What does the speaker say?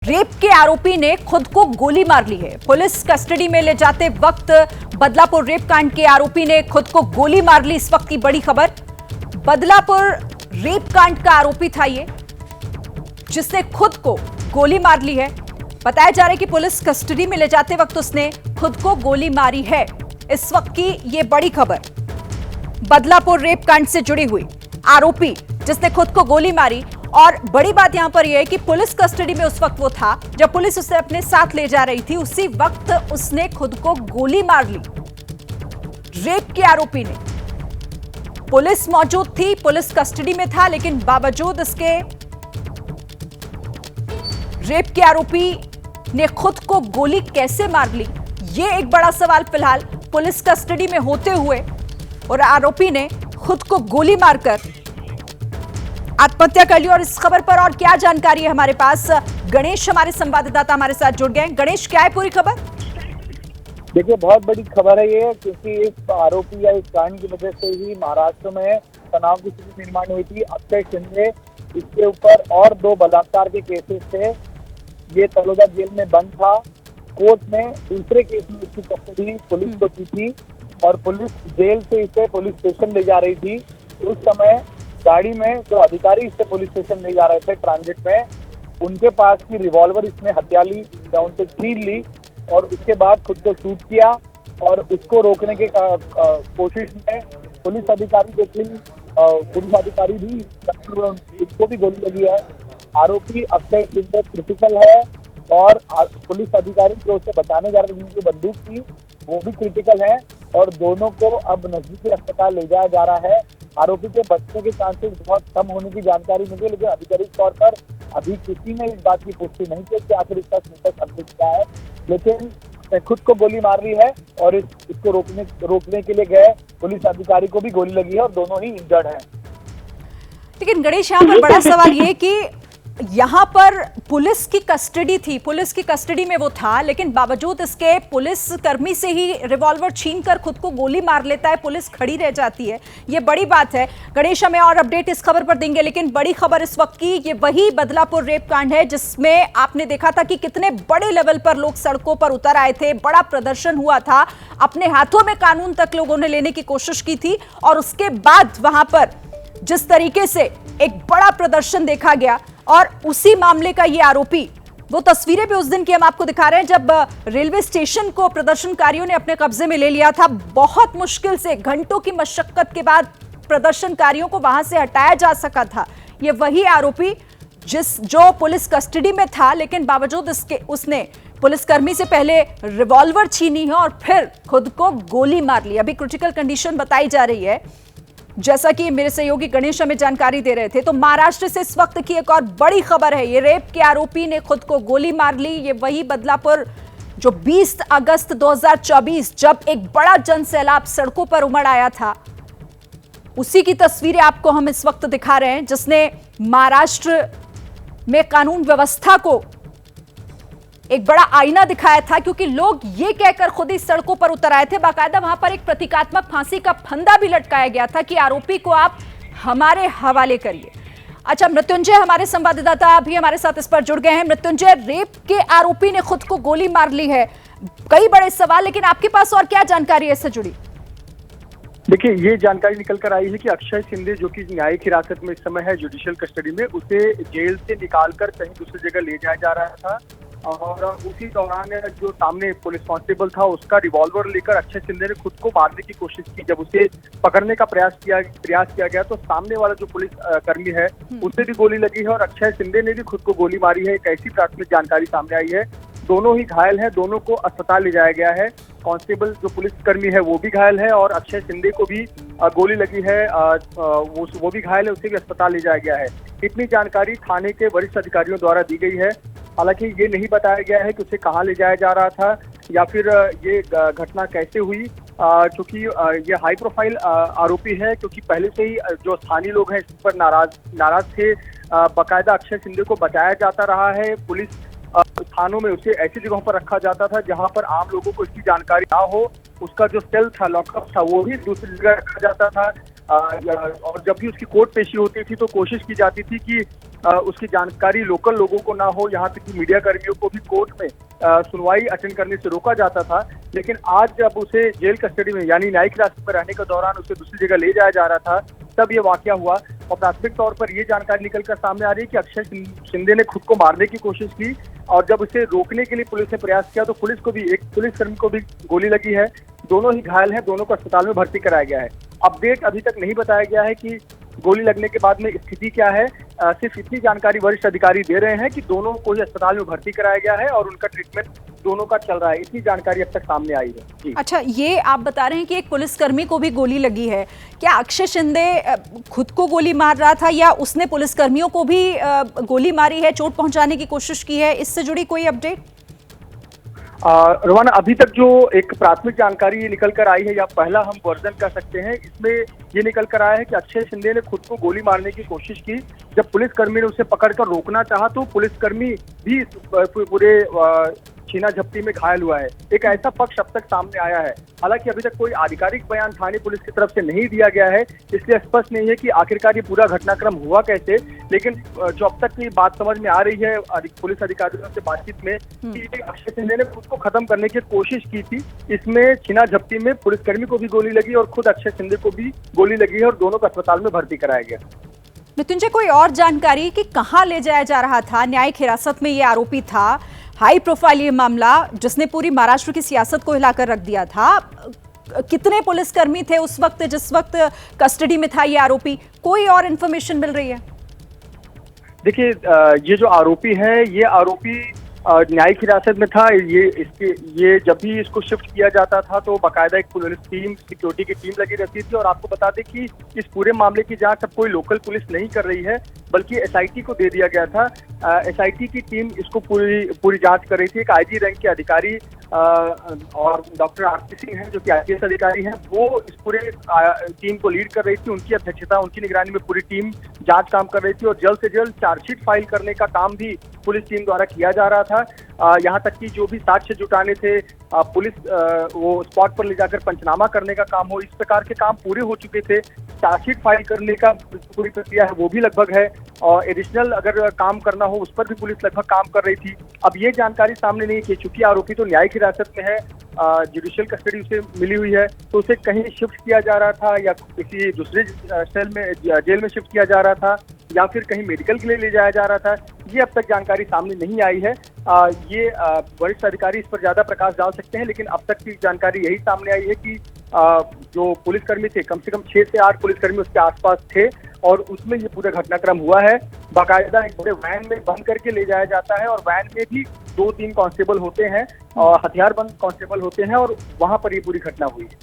Rape के आरोपी ने खुद को गोली मार ली है। पुलिस कस्टडी में ले जाते वक्त बदलापुर रेप कांड के आरोपी ने खुद को गोली मार ली। इस वक्त की बड़ी खबर, बदलापुर रेप कांड का आरोपी था ये, जिसने खुद को गोली मार ली है। बताया जा रहा है कि पुलिस कस्टडी में ले जाते वक्त उसने खुद को गोली मारी है। इस वक्त की ये बड़ी खबर, बदलापुर रेप कांड से जुड़ी हुई आरोपी जिसने खुद को गोली मारी। और बड़ी बात यहां पर यह है कि पुलिस कस्टडी में उस वक्त वो था जब पुलिस उसे अपने साथ ले जा रही थी। उसी वक्त उसने खुद को गोली मार ली। रेप के आरोपी ने, पुलिस मौजूद थी, पुलिस कस्टडी में था, लेकिन बावजूद इसके रेप के आरोपी ने खुद को गोली कैसे मार ली, ये एक बड़ा सवाल फिलहाल पुलिस कस्टडी में होते हुए। और आरोपी ने खुद को गोली मारकर आत्महत्या कर ली। और इस खबर पर और क्या जानकारी है हमारे पास, गणेश हमारे संवाददाता हमारे साथ जुड़ गए हैं। गणेश, क्या है पूरी खबर? देखिए, बहुत बड़ी खबर है ये, क्योंकि इस आरोपी या इस कांड की वजह से ही महाराष्ट्र में तनाव की स्थिति निर्माण हुई थी। अक्षय शिंदे, इसके ऊपर और 2 बलात्कार के केसेस थे। ये तलोदा जेल में बंद था। कोर्ट ने दूसरे केस में इसकी कस्टडी पुलिस को दी थी और पुलिस जेल से इसे पुलिस स्टेशन ले जा रही थी। उस समय गाड़ी में जो अधिकारी इसे पुलिस स्टेशन ले जा रहे थे ट्रांजिट में, उनके पास की रिवॉल्वर इसने हत्या ली या उनसे छीन ली और उसके बाद खुद को शूट किया। और उसको रोकने के कोशिश में पुलिस अधिकारी पुलिस अधिकारी भी, उसको भी गोली लगी है। आरोपी अक्षय शिंदे क्रिटिकल है और पुलिस अधिकारी जो उसे बचाने जा रहे थे, जिनकी बंदूक थी, वो भी क्रिटिकल है और दोनों को अब नजदीकी अस्पताल ले जाया जा रहा है। आरोपी के बचने के चांसेस बहुत कम होने की जानकारी मिली, लेकिन आधिकारिक तौर पर अभी किसी ने इस बात की पुष्टि नहीं की कि आखिर इसका स्टेटस अपडेट क्या है। लेकिन खुद को गोली मार ली है और इसको रोकने के लिए गए पुलिस अधिकारी को भी गोली लगी है और दोनों ही इंजर्ड हैं। लेकिन गणेश, यहाँ पर बड़ा सवाल ये कि यहां पर पुलिस की कस्टडी थी, पुलिस की कस्टडी में वो था, लेकिन बावजूद इसके पुलिस कर्मी से ही रिवॉल्वर छीनकर खुद को गोली मार लेता है, पुलिस खड़ी रह जाती है। ये बड़ी बात है। गणेश, हमें और अपडेट इस खबर पर देंगे, लेकिन बड़ी खबर इस वक्त की, ये वही बदलापुर रेप कांड है जिसमें आपने देखा था कि कितने बड़े लेवल पर लोग सड़कों पर उतर आए थे, बड़ा प्रदर्शन हुआ था, अपने हाथों में कानून तक लोगों ने लेने की कोशिश की थी। और उसके बाद वहां पर जिस तरीके से एक बड़ा प्रदर्शन देखा गया, और उसी मामले का ये आरोपी, वो तस्वीरें भी उस दिन की हम आपको दिखा रहे हैं जब रेलवे स्टेशन को प्रदर्शनकारियों ने अपने कब्जे में ले लिया था। बहुत मुश्किल से, घंटों की मशक्कत के बाद प्रदर्शनकारियों को वहां से हटाया जा सका था। ये वही आरोपी जो पुलिस कस्टडी में था, लेकिन बावजूद उसने पुलिसकर्मी से पहले रिवॉल्वर छीनी है और फिर खुद को गोली मार ली। अभी क्रिटिकल कंडीशन बताई जा रही है, जैसा कि मेरे सहयोगी गणेश हमें जानकारी दे रहे थे। तो महाराष्ट्र से इस वक्त की एक और बड़ी खबर है, ये रेप के आरोपी ने खुद को गोली मार ली। ये वही बदलापुर जो 20 अगस्त 2024 जब एक बड़ा जनसैलाब सड़कों पर उमड़ आया था, उसी की तस्वीरें आपको हम इस वक्त दिखा रहे हैं, जिसने महाराष्ट्र में कानून व्यवस्था को एक बड़ा आईना दिखाया था। क्योंकि लोग ये कहकर खुद ही सड़कों पर उतर आए थे, बाकायदा वहां पर एक प्रतीकात्मक फांसी का फंदा भी लटकाया गया था कि आरोपी को आप हमारे हवाले करिए। अच्छा, मृत्युंजय हमारे संवाददाता अभी हमारे साथ इस पर जुड़ गए हैं। मृत्युंजय, रेप के आरोपी ने खुद को गोली मार ली है, कई बड़े सवाल, लेकिन आपके पास और क्या जानकारी है इससे जुड़ी? देखिए, ये जानकारी निकल कर आई है कि अक्षय शिंदे, जो कि न्यायिक हिरासत में इस समय है जुडिशियल कस्टडी में, उसे जेल से निकालकर कहीं दूसरी जगह ले जाया जा रहा था। और उसी दौरान जो सामने पुलिस कांस्टेबल था, उसका रिवॉल्वर लेकर अक्षय शिंदे ने खुद को मारने की कोशिश की। जब उसे पकड़ने का प्रयास किया गया तो सामने वाला जो पुलिस कर्मी है, उसे भी गोली लगी है और अक्षय शिंदे ने भी खुद को गोली मारी है। एक ऐसी प्राथमिक जानकारी सामने आई है। दोनों ही घायल हैं, दोनों को अस्पताल ले जाया गया है। कांस्टेबल जो पुलिसकर्मी है वो भी घायल है और अक्षय शिंदे को भी गोली लगी है, वो भी घायल है, उसे भी अस्पताल ले जाया गया है। इतनी जानकारी थाने के वरिष्ठ अधिकारियों द्वारा दी गई है। हालांकि ये नहीं बताया गया है कि उसे कहाँ ले जाया जा रहा था या फिर ये घटना कैसे हुई, क्योंकि ये हाई प्रोफाइल आरोपी है, क्योंकि पहले से ही जो स्थानीय लोग हैं इस पर नाराज थे। बाकायदा अक्षय शिंदे को बचाया जाता रहा है। पुलिस थानों में उसे ऐसी जगहों पर रखा जाता था जहां पर आम लोगों को इसकी जानकारी ना हो। उसका जो सेल था, लॉकअप था, वो भी दूसरी जगह रखा जाता था। और जब भी उसकी कोर्ट पेशी होती थी तो कोशिश की जाती थी कि उसकी जानकारी लोकल लोगों को ना हो, यहाँ तक कि मीडिया कर्मियों को भी कोर्ट में सुनवाई अटेंड करने से रोका जाता था। लेकिन आज जब उसे जेल कस्टडी में यानी न्यायिक हिरासत में रहने के दौरान उसे दूसरी जगह ले जाया जा रहा था, तब ये वाकया हुआ। और प्राथमिक तौर पर ये जानकारी निकलकर सामने आ रही है कि अक्षय शिंदे ने खुद को मारने की कोशिश की, और जब उसे रोकने के लिए पुलिस ने प्रयास किया तो पुलिस को भी, एक पुलिसकर्मी को भी गोली लगी है। दोनों ही घायल हैं, दोनों को अस्पताल में भर्ती कराया गया है। अपडेट अभी तक नहीं बताया गया है कि गोली लगने के बाद में स्थिति क्या है। सिर्फ इतनी जानकारी वरिष्ठ अधिकारी दे रहे हैं कि दोनों को ही अस्पताल में भर्ती कराया गया है और उनका ट्रीटमेंट दोनों का चल रहा है। इतनी जानकारी अब तक सामने आई है जी। अच्छा, ये आप बता रहे हैं कि एक पुलिसकर्मी को भी गोली लगी है। क्या अक्षय शिंदे खुद को गोली मार रहा था या उसने पुलिसकर्मियों को भी गोली मारी है, चोट पहुंचाने की कोशिश की है? इससे जुड़ी कोई अपडेट? रोमाना, अभी तक जो एक प्राथमिक जानकारी निकल कर आई है, या पहला हम वर्जन कह सकते हैं, इसमें ये निकल कर आया है कि अक्षय शिंदे ने खुद को गोली मारने की कोशिश की। जब पुलिसकर्मी ने उसे पकड़कर रोकना चाहा तो पुलिसकर्मी भी पूरे छीना झपटी में घायल हुआ है। एक ऐसा पक्ष अब तक सामने आया है। हालांकि अभी तक कोई आधिकारिक बयान थाने पुलिस की तरफ से नहीं दिया गया है, इसलिए स्पष्ट नहीं है कि आखिरकार ये पूरा घटनाक्रम हुआ कैसे। लेकिन जो अब तक की बात समझ में आ रही है पुलिस अधिकारियों से बातचीत में, कि अक्षय शिंदे ने खुद को खत्म करने की कोशिश की थी। इसमें छीना झपटी में पुलिसकर्मी को भी गोली लगी और खुद अक्षय शिंदे को भी गोली लगी है और दोनों को अस्पताल में भर्ती कराया गया। मृत्युंजय, कोई और जानकारी कि कहां ले जाया जा रहा था? न्यायिक हिरासत में ये आरोपी था, हाई प्रोफाइल ये मामला जिसने पूरी महाराष्ट्र की सियासत को हिलाकर रख दिया था। कितने पुलिसकर्मी थे उस वक्त जिस वक्त कस्टडी में था ये आरोपी? कोई और इन्फॉर्मेशन मिल रही है? देखिए, ये जो आरोपी है, ये आरोपी न्यायिक हिरासत में था। ये जब भी इसको शिफ्ट किया जाता था तो बाकायदा एक पुलिस टीम, सिक्योरिटी की टीम लगी रहती थी। और आपको बता दें कि इस पूरे मामले की जांच अब कोई लोकल पुलिस नहीं कर रही है, बल्कि एसआईटी को दे दिया गया था। एसआईटी की टीम इसको पूरी जांच कर रही थी। एक आईजी रैंक के अधिकारी और डॉक्टर आरपी सिंह हैं, जो कि आईपीएस अधिकारी हैं, वो इस पूरे टीम को लीड कर रही थी। उनकी अध्यक्षता, उनकी निगरानी में पूरी टीम जांच काम कर रही थी। और जल्द से जल्द चार्जशीट फाइल करने का काम भी पुलिस टीम द्वारा किया जा रहा था। यहाँ तक कि जो भी साक्ष्य जुटाने थे, पुलिस वो स्पॉट पर ले जाकर पंचनामा करने का काम हो, इस प्रकार के काम पूरे हो चुके थे। चार्जशीट फाइल करने का पूरी प्रक्रिया है वो भी लगभग है, और एडिशनल अगर काम करना हो उस पर भी पुलिस लगभग काम कर रही थी। अब ये जानकारी सामने नहीं कि चूंकि आरोपी तो न्यायिक हिरासत में है, जुडिशियल कस्टडी उसे मिली हुई है, तो उसे कहीं शिफ्ट किया जा रहा था या किसी दूसरे सेल में, जेल में शिफ्ट किया जा रहा था, या फिर कहीं मेडिकल के लिए ले जाया जा रहा था, ये अब तक जानकारी सामने नहीं आई है। ये वरिष्ठ अधिकारी इस पर ज्यादा प्रकाश डाल सकते हैं, लेकिन अब तक की जानकारी यही सामने आई है कि जो पुलिसकर्मी थे, कम से कम 6 से 8 पुलिसकर्मी उसके आसपास थे, और उसमें ये पूरा घटनाक्रम हुआ है। बाकायदा एक बड़े वैन में बंद करके ले जाया जाता है, और वैन में भी 2-3 कांस्टेबल होते हैं और हथियारबंद कांस्टेबल होते हैं, और वहां पर ये पूरी घटना हुई है।